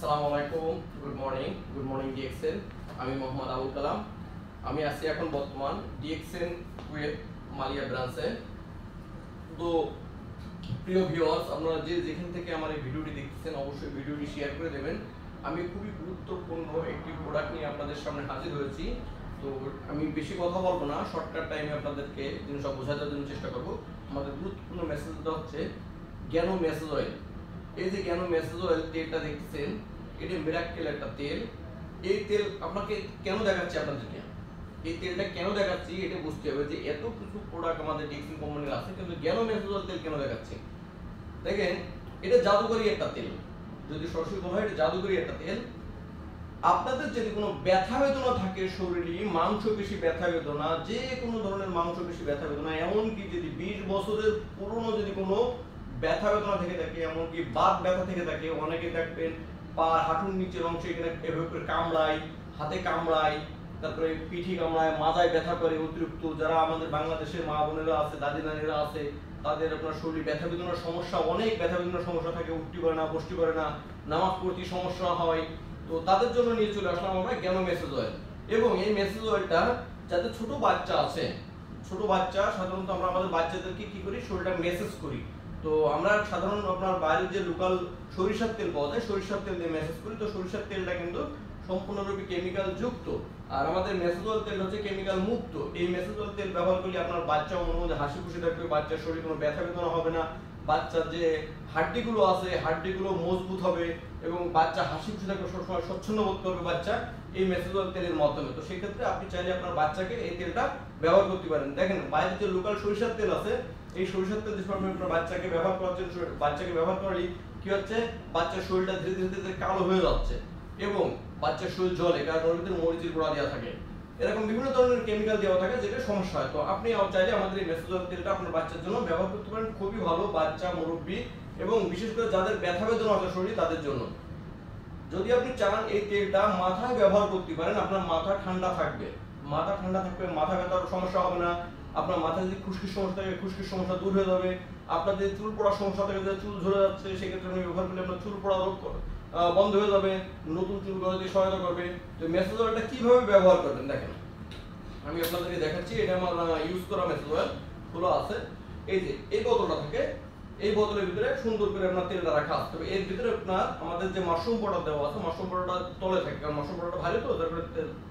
আসসালামু আলাইকুম, good morning DXN. আমি মোহাম্মদ আবুল কালাম। আমি আছি এখন বর্তমান ডিএক্সএন কুয়েত মালিয়া ব্রাঞ্চে। তো প্রিয় ভিউয়ার্স, আপনারা যে যেখান থেকে আমার এই ভিডিওটি দেখতেছেন অবশ্যই ভিডিওটি শেয়ার করে দেবেন। আমি খুবই গুরুত্বপূর্ণ একটি প্রোডাক্ট নিয়ে আপনাদের সামনে হাজির হয়েছি। তো আমি বেশি কথা বলবো না, শর্টকাট টাইমে আপনাদেরকে জিনিসটা বোঝানোর জন্য চেষ্টা করব। আমাদের গুরুত্বপূর্ণ মেসেজটা হচ্ছে জ্ঞানো মেসেজ অয়েল। এই যে জ্ঞানো মেসেজ অয়েল তেলটা দেখতেছেন, এটি মিরাক্কেল একটা তেল। এই তেল আপনাকে কেন দেখাচ্ছি আপনাদেরকে, এই তেলটা কেন দেখাচ্ছি এটা বুঝতে হবে যে এত কিছু প্রোডাক্ট আমাদের ডিএক্সএন কোম্পানির আছে, কিন্তু জ্ঞানো মেসেজ অয়েল তেল কেন দেখাচ্ছি। দেখেন, এটা জাদুকরি একটা তেল। যদি সরাসরি বলা হয় এটা জাদুকরি একটা তেল। আপনাদের যদি কোনো ব্যথা বেদনা থাকে শরীরে, মাংসপেশি ব্যথা বেদনা, যে কোনো ধরনের মাংসপেশি ব্যথা বেদনা, এমনকি যদি 20 বছরের পুরনো যদি কোনো ব্যথা বেদনা থেকে থাকে, এমনকি বাত ব্যথা থেকে থাকে, অনেকে দেখবেন পা হাঁটুর নিচের অংশে এখানে এভাবে করে কামড়ায়, হাতে কামড়ায়, তারপরে পিঠে কামড়ায়, মাথায় ব্যথা করে অতিরিক্ত। যারা আমাদের বাংলাদেশের মা বোনেরা আছে, দাদি নানিরা আছে, তাদের আপনার শরীরে ব্যথা বেদনার সমস্যা, অনেক ব্যথা বেদনার সমস্যা থাকে, উঠতে পারে না, বসতে পারে না, নামাজ পড়তে সমস্যা হয়। তো তাদের জন্য নিয়ে চলে আসলাম আমরা জ্ঞানো মেসেজ অয়েল। এবং এই মেসেজ অয়েলটা যাদের ছোট বাচ্চা আছে, ছোট বাচ্চা সাধারণত আমরা আমাদের বাচ্চাদেরকে কি করি, শরীরটা মেসেজ করি। তো আমরা সাধারণত আপনার বাইরের যে লোকাল সরিষার তেল পাওয়া যায়, সরিষার তেল দিয়ে মেসেজ করি। তো সরিষার তেলটা কিন্তু সম্পূর্ণরূপে কেমিক্যাল যুক্ত, আর আমাদের মেসেজ অয়েল তেল হচ্ছে কেমিক্যাল মুক্ত। এই মেসেজ অয়েল তেল ব্যবহার করলে আপনার বাচ্চা মনের মধ্যে হাসি খুশি থাকবে, বাচ্চার শরীরে কোনো ব্যথা বেদনা হবে না, বাচ্চার যে হাড্ডিগুলো আছে হাড্ডিগুলো মজবুত হবে, এবং বাচ্চা হাসি খুশি থাকবে, সবসময় স্বচ্ছন্দ বোধ করবে বাচ্চা এই মেসেজ অয়েল তেলের মাধ্যমে। তো সেক্ষেত্রে আপনি চাইলে আপনার বাচ্চাকে এই তেলটা ব্যবহার করতে পারেন। দেখেন, বাইরে যে লোকাল সরিষার তেল আছে, এই সরিষার তেল যখন আপনার বাচ্চাকে ব্যবহার করার জন্য বাচ্চাকে ব্যবহার করলে কি হচ্ছে, বাচ্চার শরীরটা ধীরে ধীরে ধীরে কালো হয়ে যাচ্ছে এবং বাচ্চার শরীর জ্বলে, কারণ ওর ভিতরে মরিচের গুঁড়া দেওয়া থাকে, এরকম বিভিন্ন ধরনের কেমিক্যাল দেওয়া থাকে, যেটা সমস্যা হয়। তো আপনি চাইলে আমাদের এই মেসেজ অয়েল তেলটা আপনার বাচ্চার জন্য ব্যবহার করতে পারেন। খুবই ভালো বাচ্চা, মুরব্বী এবং বিশেষ করে যাদের ব্যথা বেদনা আছে শরীরে তাদের জন্য। যদি আপনি চান এই তেলটা মাথায় ব্যবহার করতে পারেন, আপনার মাথা ঠান্ডা থাকবে, মাথা ঠান্ডা থাকবে, মাথা ব্যথার সমস্যা হবে না। আপনার মাথায় যদি খুশকির সমস্যা থাকে, খুশকির সমস্যা দূর হয়ে যাবে। আপনার যদি চুল পড়ার সমস্যা থাকে, যদি চুল ঝরে যাচ্ছে, সেক্ষেত্রে আপনি ব্যবহার করলে আপনার চুল পড়া রোগ বন্ধ হয়ে যাবে, নতুন চুল গজাতে সহায়তা করবে। তো মেসেজ অয়েলটা কিভাবে ব্যবহার করবেন দেখেন, আমি আপনাদেরকে দেখাচ্ছি। এটা আমার ইউজ করা মেসেজ অয়েল গুলো আছে। এই যে এই বোতলটা থাকে, এই বোতলের ভিতরে সুন্দর করে আপনার তেলটা রাখা আছে। তবে এর ভিতরে আপনার আমাদের যে মাশরুম পাউডার দেওয়া আছে, মাশরুম পাউডারটা তলে থাকে, কারণ মাশরুম পাউডারটা ভারী, তো তারপরে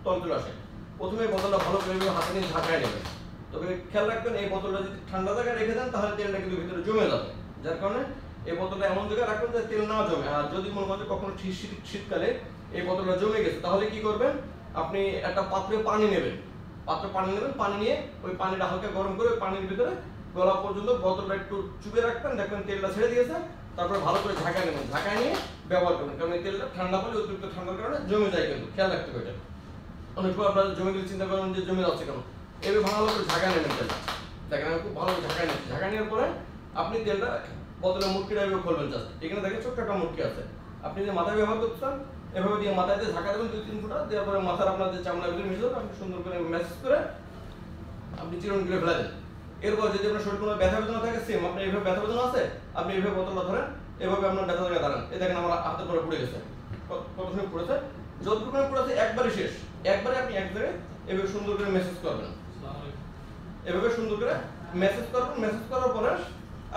তল তুলে আসে। প্রথমে এই বোতলটা ভালো করে হাতে নিয়ে ঝাঁকায় নেবেন। তবে খেয়াল রাখবেন, এই বোতলটা যদি ঠান্ডা জায়গায় রেখে দেন তাহলে তেলটা কিন্তু ভিতরে জমে যাবে। যার কারণে এই বোতলটা এমন জায়গায় রাখবেন যে তেল না জমে। আর যদি মনে করেন কখনো শীতকালে এই বোতলটা জমে গেছে, তাহলে কি করবেন, আপনি একটা পাত্রে পানি নেবেন, পানি নিয়ে ওই পানিটা হালকা গরম করে পানির ভিতরে গলা পর্যন্ত বোতলটা একটু চুপে রাখবেন, দেখবেন তেলটা ছেড়ে দিয়েছে। তারপরে ভালো করে ঝাঁকায় নেবেন, ঝাঁকায় নিয়ে ব্যবহার করবেন, কারণ এই তেলটা ঠান্ডা পড়লে অতিরিক্ত ঠান্ডার কারণে জমে যায়, কিন্তু খেয়াল রাখতে হবে। অনেক সময় আপনারা জমে গেলে চিন্তা করেন যে জমে যাচ্ছে কেন, এভাবে ভালো করে ঝাঁকায় নেবেন তেলটা। দেখেন, আমি খুব ভালো করে ঝাঁকায় নেবেন। ঝাঁকায় নেওয়ার পরে আপনি তেলটা বোতলের মুটকিটা এভাবে খুলবেন। জাস্ট এখানে দেখেন ছোট্ট একটা মুটকি আছে, আপনি যে মাথায় ব্যবহার করতেন এভাবে দিয়ে মাথায় দিয়ে ঝাঁকা দেবেন 2-3 ফুটা, দেওয়ার পরে মাথার আপনার যে চামড়ার ভিতরে মিশে যাবে, আপনি সুন্দর করে ম্যাসেজ করে আপনি চিরুন করে ফেলে দেন। এরপর যদি আপনার শরীরে কোনো ব্যথা বেদনা থাকে, সেম আপনি এইভাবে ব্যথা বেদনা আছে, আপনি এইভাবে বোতলটা ধরেন, এভাবে আপনার ব্যথা জায়গায় দাঁড়ান। এই দেখেন আমার হাতের পরে পড়ে গেছে, কত সময় পড়েছে, যতটুকু পড়েছে একবারই শেষ। একবারে আপনি এক জায়গায় এভাবে সুন্দর করে মেসেজ করবেন, এভাবে সুন্দর করে মেসেজ করবেন। মেসেজ করার পরে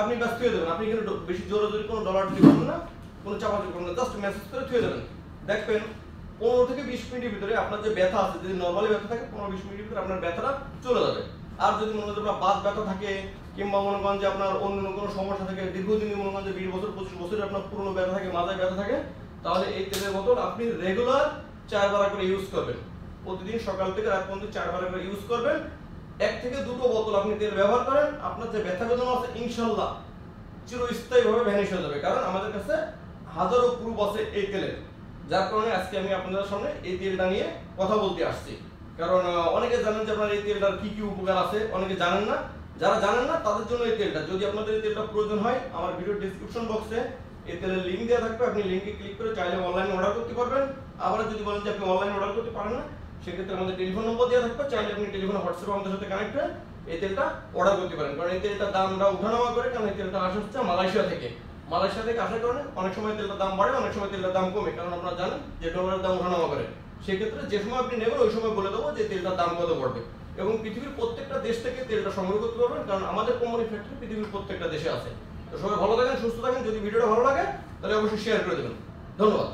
আপনি ব্যস্ত হয়ে দেবেন। আপনি কিন্তু বেশি জোরে জোরে কোনো ডলার দিবেন না, কোনো চাপাচুপি করবেন না, জাস্ট মেসেজ করে থুয়ে দেবেন। দেখবেন 15 থেকে 20 মিনিটের ভিতরে আপনার যে ব্যথা আছে, যদি নরমালি ব্যথা থাকে 15-20 মিনিটের ভিতরে আপনার ব্যথাটা চলে যাবে। আর যদি মনে করেন আপনার বাত ব্যথা থাকে, কিংবা মনে করেন যে আপনার অন্য কোনো সমস্যা থাকে, দীর্ঘদিন মনে করেন যে 20 বছর 25 বছরের আপনার পুরনো ব্যথা থাকে, মাথায় ব্যথা থাকে, তাহলে এই তেলের বোতল আপনি রেগুলার 4 বার করে ইউজ করবেন। প্রতিদিন সকাল থেকে রাত পর্যন্ত 4 বার করে ইউজ করবেন। 1 থেকে 2টো বোতল আপনি তেল ব্যবহার করেন, আপনার যে ব্যথা বেদনা আছে ইনশাআল্লাহ চিরস্থায়ীভাবে ভ্যানিশ হয়ে যাবে। কারণ আমাদের কাছে হাজারো প্রুফ আছে এই তেলের, যার কারণে আজকে আমি আপনাদের সামনে এই তেলটা নিয়ে কথা বলতে আসছি। কারণ অনেকে জানেন যে আপনার এই তেলটার কি কি উপকার আছে, অনেকে জানেন না। যারা জানেন না তাদের জন্য এই তেলটা, যদি আপনাদের এই তেলটা প্রয়োজন হয়, আমার ভিডিও ডেসক্রিপশন বক্সে এই তেলের লিংক দেওয়া থাকবে, আপনি লিংকে ক্লিক করে চাইলে অনলাইনে অর্ডার করতে পারবেন। আবার যদি বলেন যে আপনি অনলাইনে অর্ডার করতে পারেন না, সেক্ষেত্রে আমাদের টেলিফোন নম্বর দেওয়া থাকবে, চাইলে আপনি টেলিফোনে হোয়াটসঅ্যাপে আমাদের সাথে কানেক্ট হয়ে এই তেলটা অর্ডার করতে পারেন। কারণ এই তেলটা দামটা উঠানামা করে, কারণ এই তেলটা আসছে মালয়েশিয়া থেকে। মালয়েশিয়া থেকে আসার কারণে অনেক সময় তেলটার দাম বাড়ে, অনেক সময় তেলটার দাম কমে, কারণ আপনারা জানেন যে ডলারের দাম ওঠানামা করে। সেক্ষেত্রে যে সময় আপনি নেবেন ওই সময় বলে দেবো যে তেলটার দাম কত পড়বে, এবং পৃথিবীর প্রত্যেকটা দেশ থেকে তেলটা সংগ্রহ করতে পারবেন, কারণ আমাদের কোম্পানি ফ্যাক্টরি পৃথিবীর প্রত্যেকটা দেশে আছে। তো সবাই ভালো থাকেন, সুস্থ থাকেন। যদি ভিডিওটা ভালো লাগে তাহলে অবশ্যই শেয়ার করে দেবেন। ধন্যবাদ।